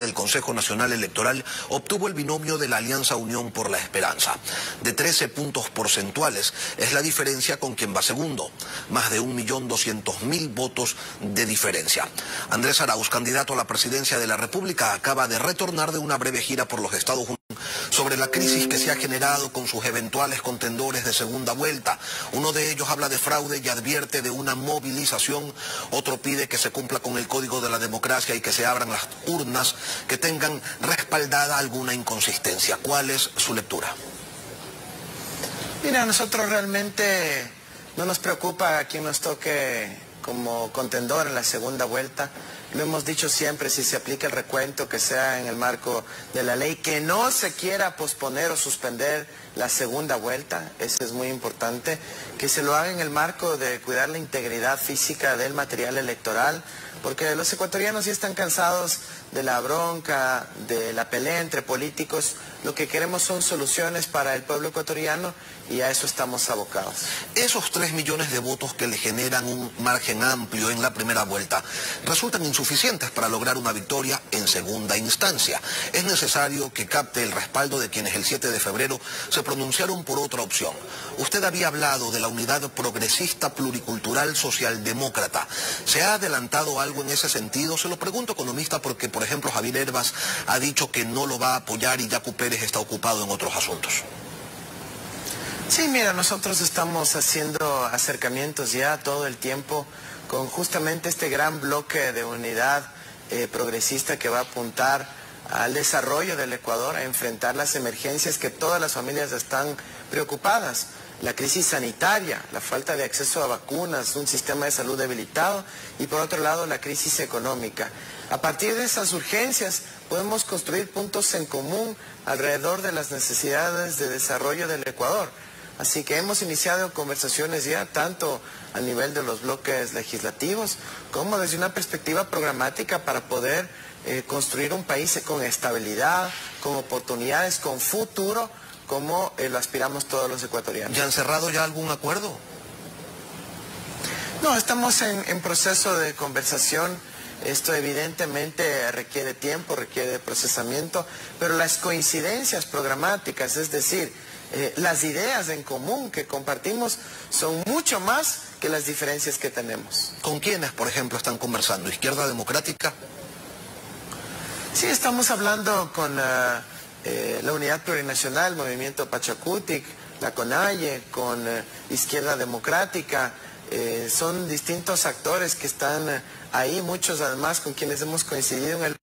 El Consejo Nacional Electoral obtuvo el binomio de la Alianza Unión por la Esperanza. De 13 puntos porcentuales es la diferencia con quien va segundo. Más de 1.200.000 votos de diferencia. Andrés Arauz, candidato a la presidencia de la República, acaba de retornar de una breve gira por los Estados Unidos sobre la crisis que se ha generado con sus eventuales contendores de segunda vuelta. Uno de ellos habla de fraude y advierte de una movilización. Otro pide que se cumpla con el Código de la Democracia y que se abran las urnas que tengan respaldada alguna inconsistencia. ¿Cuál es su lectura? Mira, a nosotros realmente no nos preocupa a quién nos toque como contendor en la segunda vuelta. Lo hemos dicho siempre, si se aplica el recuento, que sea en el marco de la ley, que no se quiera posponer o suspender la segunda vuelta, eso es muy importante, que se lo haga en el marco de cuidar la integridad física del material electoral, porque los ecuatorianos ya están cansados de la bronca, de la pelea entre políticos. Lo que queremos son soluciones para el pueblo ecuatoriano y a eso estamos abocados. Esos 3 millones de votos que le generan un margen amplio en la primera vuelta resultan insuficientes para lograr una victoria en segunda instancia. Es necesario que capte el respaldo de quienes el 7 de febrero se pronunciaron por otra opción. Usted había hablado de la unidad progresista pluricultural socialdemócrata. ¿Se ha adelantado algo en ese sentido? Se lo pregunto, economista, porque por ejemplo Javier Herbas ha dicho que no lo va a apoyar y Yacu Pérez está ocupado en otros asuntos. Sí, mira, nosotros estamos haciendo acercamientos ya todo el tiempo con justamente este gran bloque de unidad progresista que va a apuntar al desarrollo del Ecuador, a enfrentar las emergencias que todas las familias están preocupadas. La crisis sanitaria, la falta de acceso a vacunas, un sistema de salud debilitado y por otro lado la crisis económica. A partir de esas urgencias podemos construir puntos en común alrededor de las necesidades de desarrollo del Ecuador. Así que hemos iniciado conversaciones ya tanto a nivel de los bloques legislativos como desde una perspectiva programática para poder construir un país con estabilidad, con oportunidades, con futuro, como lo aspiramos todos los ecuatorianos. ¿Ya han cerrado ya algún acuerdo? No, estamos en proceso de conversación. Esto evidentemente requiere tiempo, requiere procesamiento, pero las coincidencias programáticas, es decir, las ideas en común que compartimos son mucho más que las diferencias que tenemos. ¿Con quiénes, por ejemplo, están conversando? ¿Izquierda Democrática? Sí, estamos hablando con la Unidad Plurinacional, Movimiento Pachacutic, la CONAIE, con Izquierda Democrática. Son distintos actores que están ahí, muchos además con quienes hemos coincidido en el...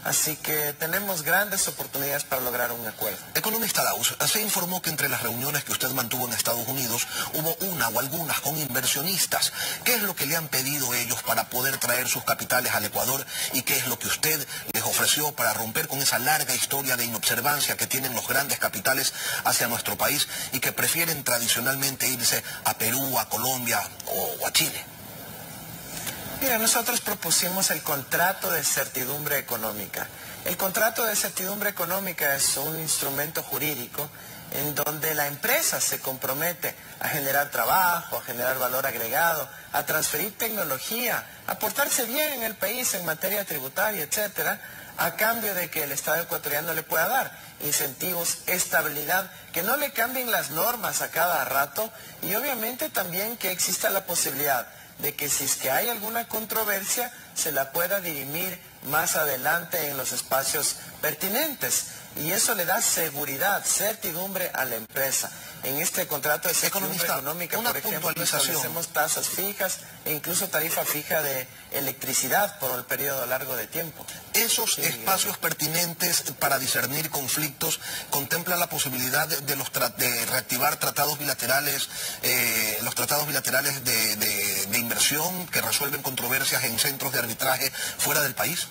Así que tenemos grandes oportunidades para lograr un acuerdo. Economista Arauz, se informó que entre las reuniones que usted mantuvo en Estados Unidos hubo una o algunas con inversionistas. ¿Qué es lo que le han pedido ellos para poder traer sus capitales al Ecuador y qué es lo que usted les ofreció para romper con esa larga historia de inobservancia que tienen los grandes capitales hacia nuestro país y que prefieren tradicionalmente irse a Perú, a Colombia o a Chile? Mira, nosotros propusimos el contrato de certidumbre económica. El contrato de certidumbre económica es un instrumento jurídico en donde la empresa se compromete a generar trabajo, a generar valor agregado, a transferir tecnología, a portarse bien en el país en materia tributaria, etcétera, a cambio de que el Estado ecuatoriano le pueda dar incentivos, estabilidad, que no le cambien las normas a cada rato y obviamente también que exista la posibilidad de que si es que hay alguna controversia se la pueda dirimir más adelante en los espacios pertinentes. Y eso le da seguridad, certidumbre a la empresa. En este contrato de certidumbre económica, por ejemplo, establecemos tasas fijas e incluso tarifa fija de electricidad por el periodo largo de tiempo. ¿Esos espacios pertinentes para discernir conflictos contemplan la posibilidad de reactivar tratados bilaterales, los tratados bilaterales de inversión que resuelven controversias en centros de arbitraje fuera del país?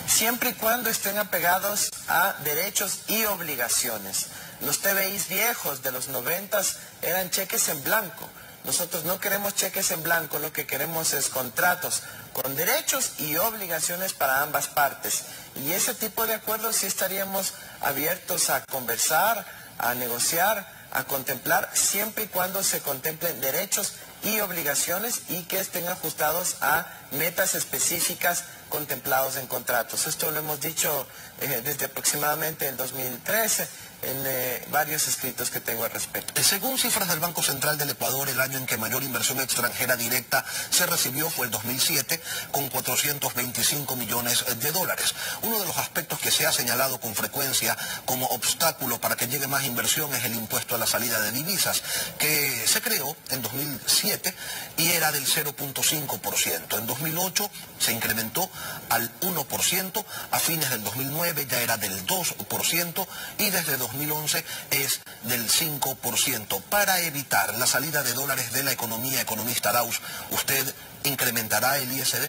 Siempre y cuando estén apegados a derechos y obligaciones. Los TBIs viejos de los 90s eran cheques en blanco. Nosotros no queremos cheques en blanco, lo que queremos es contratos con derechos y obligaciones para ambas partes. Y ese tipo de acuerdos sí estaríamos abiertos a conversar, a negociar, a contemplar, siempre y cuando se contemplen derechos y obligaciones y que estén ajustados a metas específicas contemplados en contratos. Esto lo hemos dicho desde aproximadamente el 2013 en varios escritos que tengo al respecto. Según cifras del Banco Central del Ecuador, el año en que mayor inversión extranjera directa se recibió fue el 2007, con 425 millones de dólares. Uno de los aspectos que se ha señalado con frecuencia como obstáculo para que llegue más inversión es el impuesto a la salida de divisas, que se creó en 2007 y era del 0.5%. En 2008 se incrementó al 1%, a fines del 2009 ya era del 2% y desde 2011 es del 5%. Para evitar la salida de dólares de la economía, economista Arauz, ¿usted incrementará el ISD?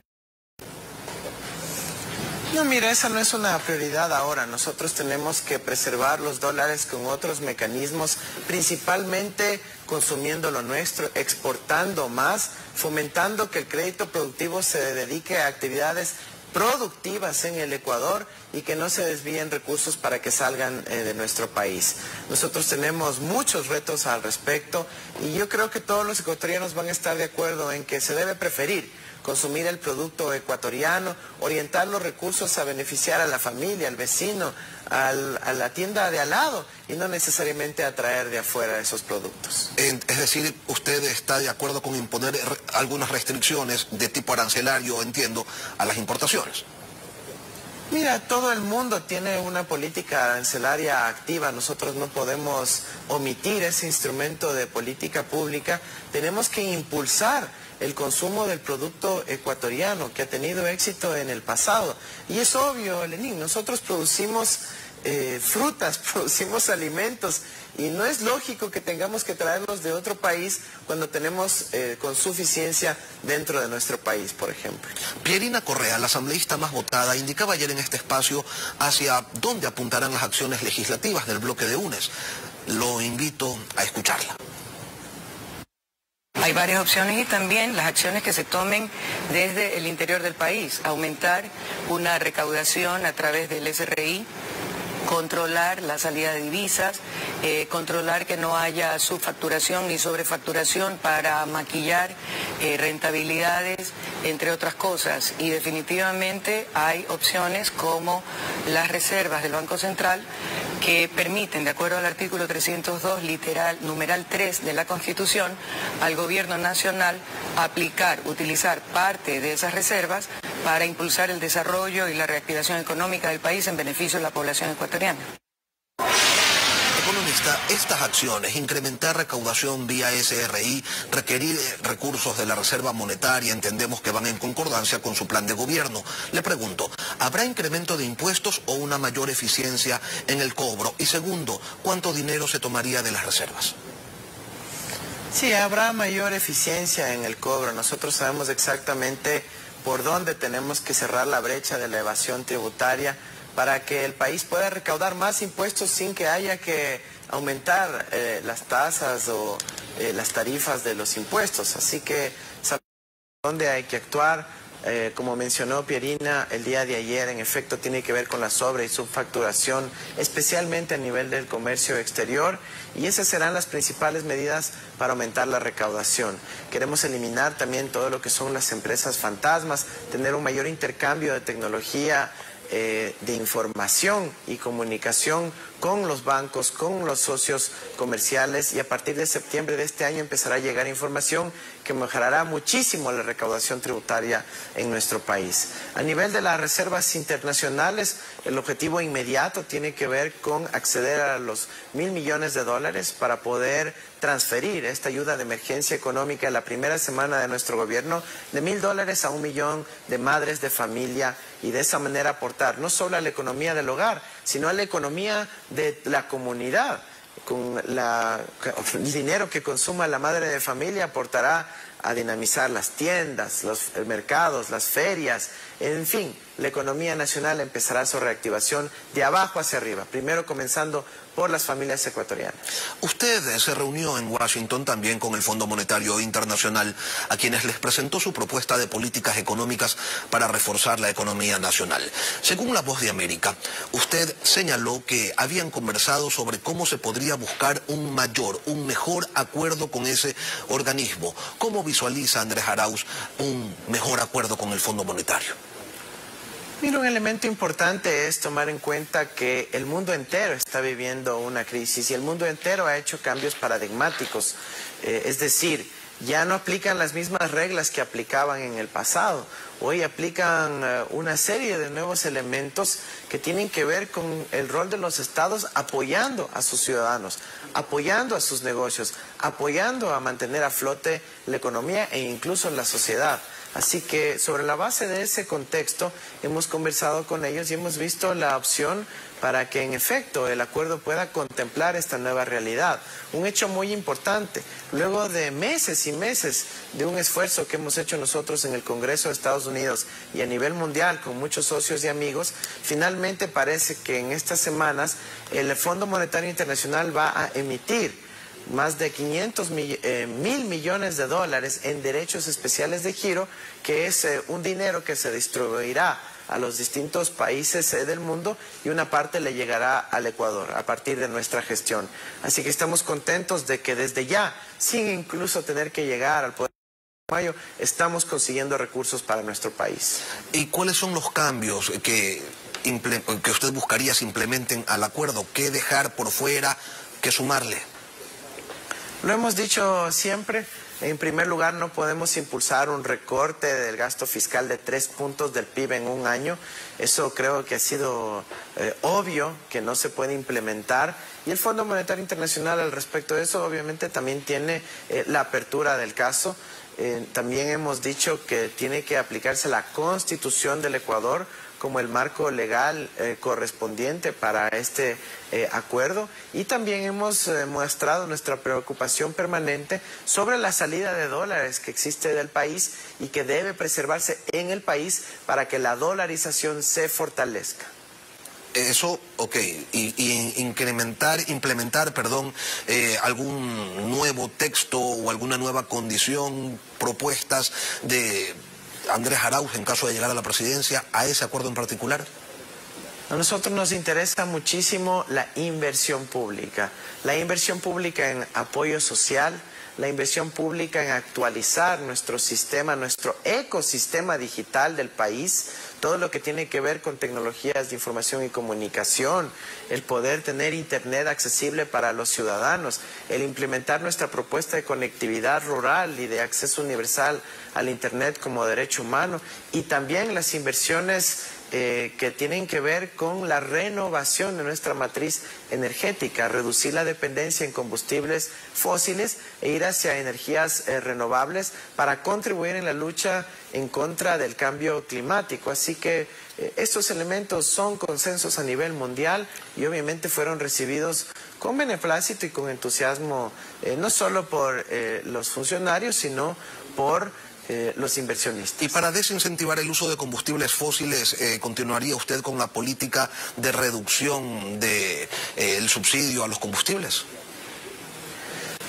No, mira, esa no es una prioridad ahora. Nosotros tenemos que preservar los dólares con otros mecanismos, principalmente consumiendo lo nuestro, exportando más, fomentando que el crédito productivo se dedique a actividades productivas en el Ecuador y que no se desvíen recursos para que salgan de nuestro país. Nosotros tenemos muchos retos al respecto y yo creo que todos los ecuatorianos van a estar de acuerdo en que se debe preferir consumir el producto ecuatoriano, orientar los recursos a beneficiar a la familia, al vecino, a la tienda de al lado y no necesariamente a traer de afuera esos productos. Es decir, usted está de acuerdo con imponer algunas restricciones de tipo arancelario, entiendo, a las importaciones. Mira, todo el mundo tiene una política arancelaria activa. Nosotros no podemos omitir ese instrumento de política pública. Tenemos que impulsar el consumo del producto ecuatoriano que ha tenido éxito en el pasado. Y es obvio, Lenín, nosotros producimos frutas, producimos alimentos y no es lógico que tengamos que traerlos de otro país cuando tenemos con suficiencia dentro de nuestro país, por ejemplo. Pierina Correa, la asambleísta más votada, indicaba ayer en este espacio hacia dónde apuntarán las acciones legislativas del bloque de UNES. Lo invito a escucharla. Hay varias opciones y también las acciones que se tomen desde el interior del país. Aumentar una recaudación a través del SRI, controlar la salida de divisas, controlar que no haya subfacturación ni sobrefacturación para maquillar rentabilidades, entre otras cosas. Y definitivamente hay opciones como las reservas del Banco Central que permiten, de acuerdo al artículo 302, numeral 3 de la Constitución, al Gobierno Nacional utilizar parte de esas reservas para impulsar el desarrollo y la reactivación económica del país en beneficio de la población ecuatoriana. Economista, estas acciones, incrementar recaudación vía SRI, requerir recursos de la Reserva Monetaria, entendemos que van en concordancia con su plan de gobierno. Le pregunto, ¿habrá incremento de impuestos o una mayor eficiencia en el cobro? Y segundo, ¿cuánto dinero se tomaría de las reservas? Sí, habrá mayor eficiencia en el cobro. Nosotros sabemos exactamente por dónde tenemos que cerrar la brecha de la evasión tributaria para que el país pueda recaudar más impuestos sin que haya que aumentar las tasas o las tarifas de los impuestos. Así que sabemos dónde hay que actuar. Como mencionó Pierina el día de ayer, en efecto tiene que ver con la sobre y subfacturación, especialmente a nivel del comercio exterior, y esas serán las principales medidas para aumentar la recaudación. Queremos eliminar también todo lo que son las empresas fantasmas, tener un mayor intercambio de tecnología, de información y comunicación con los bancos, con los socios comerciales, y a partir de septiembre de este año empezará a llegar información que mejorará muchísimo la recaudación tributaria en nuestro país. A nivel de las reservas internacionales, el objetivo inmediato tiene que ver con acceder a los $1.000 millones para poder transferir esta ayuda de emergencia económica en la primera semana de nuestro gobierno de $1.000 a 1 millón de madres de familia, y de esa manera aportar no solo a la economía del hogar, sino a la economía de la comunidad. Con el dinero que consuma la madre de familia aportará a dinamizar las tiendas, los mercados, las ferias, en fin, la economía nacional empezará su reactivación de abajo hacia arriba, primero comenzando por las familias ecuatorianas. Usted se reunió en Washington también con el Fondo Monetario Internacional, a quienes les presentó su propuesta de políticas económicas para reforzar la economía nacional. Según La Voz de América, usted señaló que habían conversado sobre cómo se podría buscar un mejor acuerdo con ese organismo. ¿Cómo visualiza Andrés Arauz un mejor acuerdo con el Fondo Monetario? Mira, un elemento importante es tomar en cuenta que el mundo entero está viviendo una crisis y el mundo entero ha hecho cambios paradigmáticos. Es decir, ya no aplican las mismas reglas que aplicaban en el pasado. Hoy aplican una serie de nuevos elementos que tienen que ver con el rol de los estados apoyando a sus ciudadanos, apoyando a sus negocios, apoyando a mantener a flote la economía e incluso la sociedad. Así que sobre la base de ese contexto hemos conversado con ellos y hemos visto la opción para que en efecto el acuerdo pueda contemplar esta nueva realidad. Un hecho muy importante, luego de meses y meses de un esfuerzo que hemos hecho nosotros en el Congreso de Estados Unidos y a nivel mundial con muchos socios y amigos, finalmente parece que en estas semanas el Fondo Monetario Internacional va a emitir más de 500.000 millones de dólares en derechos especiales de giro, que es un dinero que se distribuirá a los distintos países del mundo y una parte le llegará al Ecuador a partir de nuestra gestión. Así que estamos contentos de que desde ya, sin incluso tener que llegar al poder de mayo, estamos consiguiendo recursos para nuestro país. ¿Y cuáles son los cambios que usted buscaría se implementen al acuerdo? ¿Qué dejar por fuera? ¿Qué sumarle? Lo hemos dicho siempre, en primer lugar no podemos impulsar un recorte del gasto fiscal de 3 puntos del PIB en un año. Eso creo que ha sido obvio que no se puede implementar. Y el Fondo Monetario Internacional al respecto de eso obviamente también tiene la apertura del caso. También hemos dicho que tiene que aplicarse la Constitución del Ecuador como el marco legal correspondiente para este acuerdo, y también hemos mostrado nuestra preocupación permanente sobre la salida de dólares que existe del país y que debe preservarse en el país para que la dolarización se fortalezca. Eso, ok, y implementar, algún nuevo texto o alguna nueva condición, propuestas de Andrés Arauz en caso de llegar a la presidencia, a ese acuerdo en particular. A nosotros nos interesa muchísimo la inversión pública en apoyo social, la inversión pública en actualizar nuestro sistema, nuestro ecosistema digital del país, todo lo que tiene que ver con tecnologías de información y comunicación, el poder tener internet accesible para los ciudadanos, el implementar nuestra propuesta de conectividad rural y de acceso universal al internet como derecho humano, y también las inversiones que tienen que ver con la renovación de nuestra matriz energética, reducir la dependencia en combustibles fósiles e ir hacia energías renovables para contribuir en la lucha en contra del cambio climático. Así que estos elementos son consensos a nivel mundial y obviamente fueron recibidos con beneplácito y con entusiasmo, no solo por los funcionarios, sino por los inversionistas. Y para desincentivar el uso de combustibles fósiles, ¿continuaría usted con la política de reducción del subsidio a los combustibles?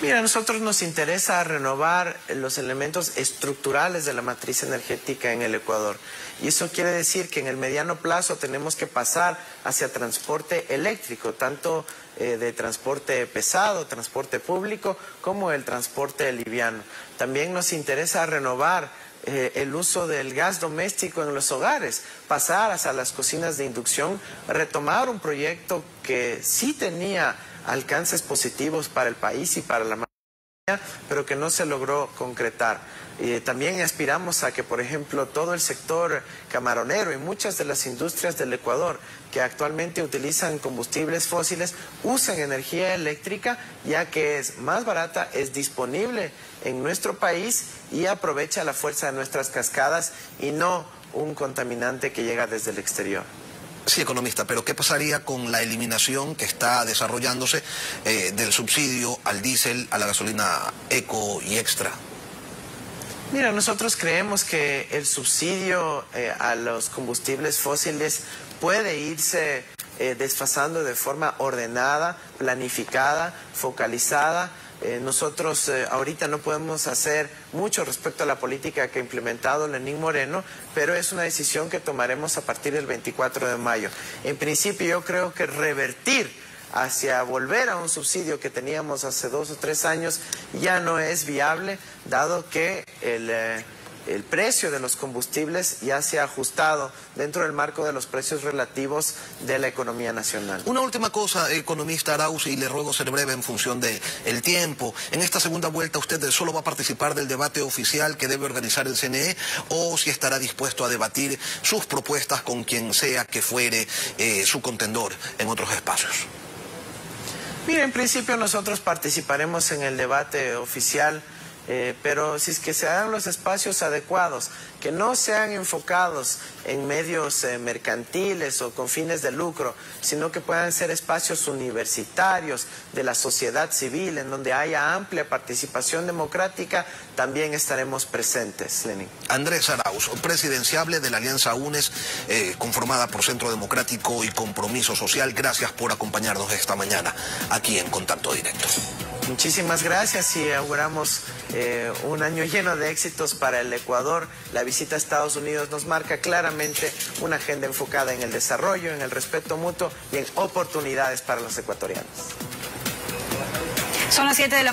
Mira, a nosotros nos interesa renovar los elementos estructurales de la matriz energética en el Ecuador. Y eso quiere decir que en el mediano plazo tenemos que pasar hacia transporte eléctrico, tanto de transporte pesado, transporte público, como el transporte liviano. También nos interesa renovar el uso del gas doméstico en los hogares, pasar hacia las cocinas de inducción, retomar un proyecto que sí tenía alcances positivos para el país y para la mayoría, pero que no se logró concretar. También aspiramos a que, por ejemplo, todo el sector camaronero y muchas de las industrias del Ecuador que actualmente utilizan combustibles fósiles usen energía eléctrica, ya que es más barata, es disponible en nuestro país y aprovecha la fuerza de nuestras cascadas y no un contaminante que llega desde el exterior. Sí, economista, pero ¿qué pasaría con la eliminación que está desarrollándose del subsidio al diésel, a la gasolina eco y extra? Mira, nosotros creemos que el subsidio a los combustibles fósiles puede irse desfasando de forma ordenada, planificada, focalizada. Nosotros ahorita no podemos hacer mucho respecto a la política que ha implementado Lenín Moreno, pero es una decisión que tomaremos a partir del 24 de mayo. En principio yo creo que revertir hacia volver a un subsidio que teníamos hace 2 o 3 años ya no es viable, dado que el precio de los combustibles ya se ha ajustado dentro del marco de los precios relativos de la economía nacional. Una última cosa, economista Arauz, y le ruego ser breve en función del tiempo. En esta segunda vuelta, ¿usted solo va a participar del debate oficial que debe organizar el CNE o si estará dispuesto a debatir sus propuestas con quien sea que fuere su contendor en otros espacios? Mira, en principio nosotros participaremos en el debate oficial, pero si es que se dan los espacios adecuados, que no sean enfocados en medios mercantiles o con fines de lucro, sino que puedan ser espacios universitarios de la sociedad civil, en donde haya amplia participación democrática, también estaremos presentes, Lenín. Andrés Arauz, presidenciable de la Alianza UNES, conformada por Centro Democrático y Compromiso Social, gracias por acompañarnos esta mañana aquí en Contacto Directo. Muchísimas gracias y auguramos un año lleno de éxitos para el Ecuador. La visita a Estados Unidos nos marca claramente una agenda enfocada en el desarrollo, en el respeto mutuo y en oportunidades para los ecuatorianos. Son las 7 de la mañana.